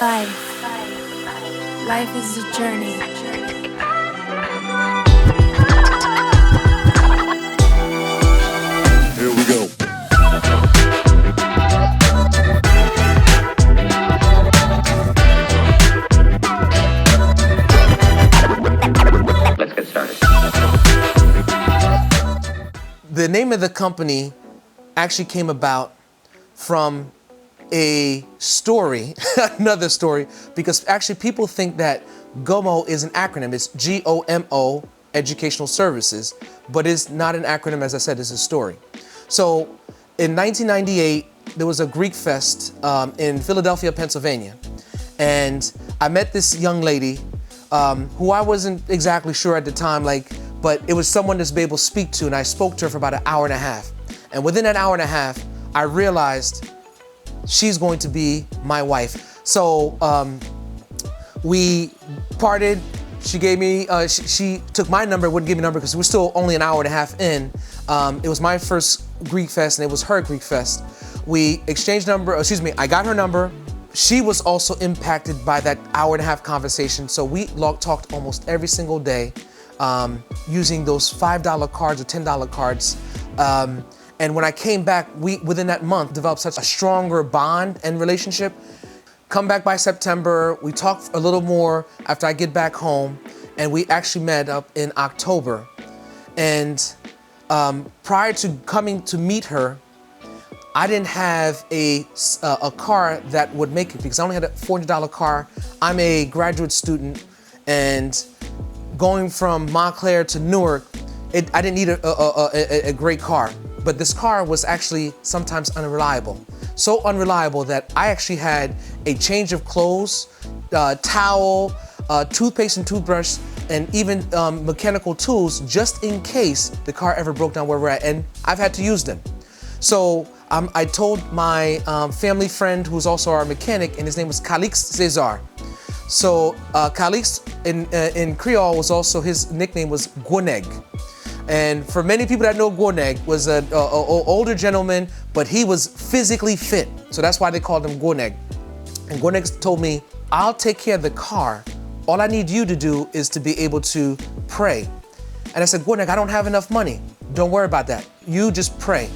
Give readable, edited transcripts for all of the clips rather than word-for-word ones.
Life. Life is a journey. Here we go. Let's get started. The name of the company actually came about from a story, another story, because actually people think that GOMO is an acronym. It's GOMO, Educational Services, but it's not an acronym. As I said, it's a story. So in 1998, there was a Greek Fest in Philadelphia, Pennsylvania. And I met this young lady who I wasn't exactly sure at the time, but it was someone to be able to speak to, and I spoke to her for about an hour and a half. And within that hour and a half, I realized she's going to be my wife. So we parted. She gave me, she took my number, wouldn't give me a number because we're still only an hour and a half in. It was my first Greek Fest and it was her Greek Fest. We exchanged number, I got her number. She was also impacted by that hour and a half conversation. So we talked almost every single day using those $5 cards or $10 cards. And when I came back, we, within that month, developed such a stronger bond and relationship. Come back by September, we talked a little more after I get back home, and we actually met up in October. And prior to coming to meet her, I didn't have a car that would make it because I only had a $400 car. I'm a graduate student, and going from Montclair to Newark, I didn't need a great car. But this car was actually sometimes unreliable. So unreliable that I actually had a change of clothes, towel, toothpaste and toothbrush, and even mechanical tools just in case the car ever broke down where we're at, and I've had to use them. So I told my family friend, who's also our mechanic, and his name was Calix Cesar. So Calix in Creole was also, his nickname was Gwoneg. And for many people that know Gwoneg, was an older gentleman, but he was physically fit. So that's why they called him Gwoneg. And Gwoneg told me, I'll take care of the car. All I need you to do is to be able to pray. And I said, Gwoneg, I don't have enough money. Don't worry about that. You just pray.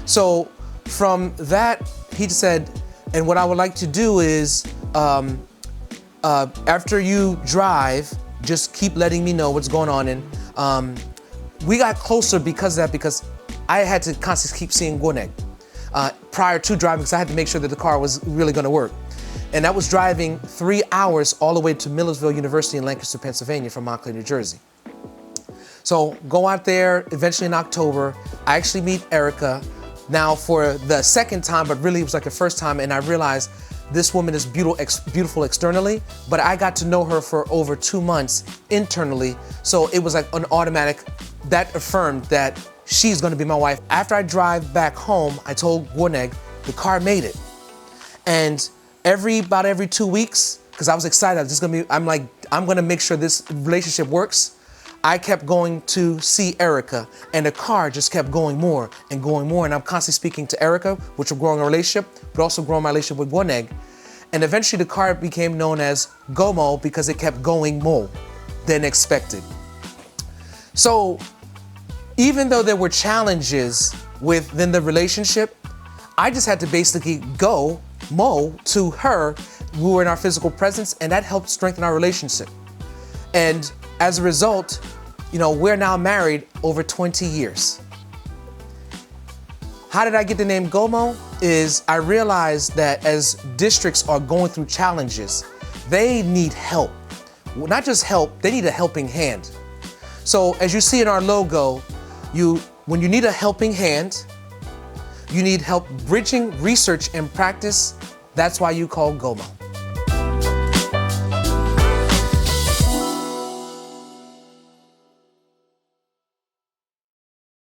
So from that, he said, and what I would like to do is, after you drive, just keep letting me know what's going on. And we got closer because of that, because I had to constantly keep seeing Gwoneg prior to driving, because I had to make sure that the car was really gonna work. And that was driving 3 hours all the way to Millersville University in Lancaster, Pennsylvania from Montclair, New Jersey. So go out there, eventually in October, I actually meet Erica now for the second time, but really it was like the first time, and I realized this woman is beautiful externally, but I got to know her for over 2 months internally. So it was like an automatic, that affirmed that she's gonna be my wife. After I drive back home, I told Gwoneg, the car made it. And about every 2 weeks, because I was excited, I'm gonna make sure this relationship works. I kept going to see Erica, and the car just kept going more and going more. And I'm constantly speaking to Erica, which was growing a relationship, but also growing my relationship with Gwoneg. And eventually the car became known as GOMO because it kept going more than expected. So even though there were challenges within the relationship, I just had to basically go to her. We were in our physical presence, and that helped strengthen our relationship. And as a result, we're now married over 20 years. How did I get the name GOMO? I realized that as districts are going through challenges, they need help. Not just help, they need a helping hand. So as you see in our logo, when you need a helping hand, you need help bridging research and practice, that's why you call GOMO.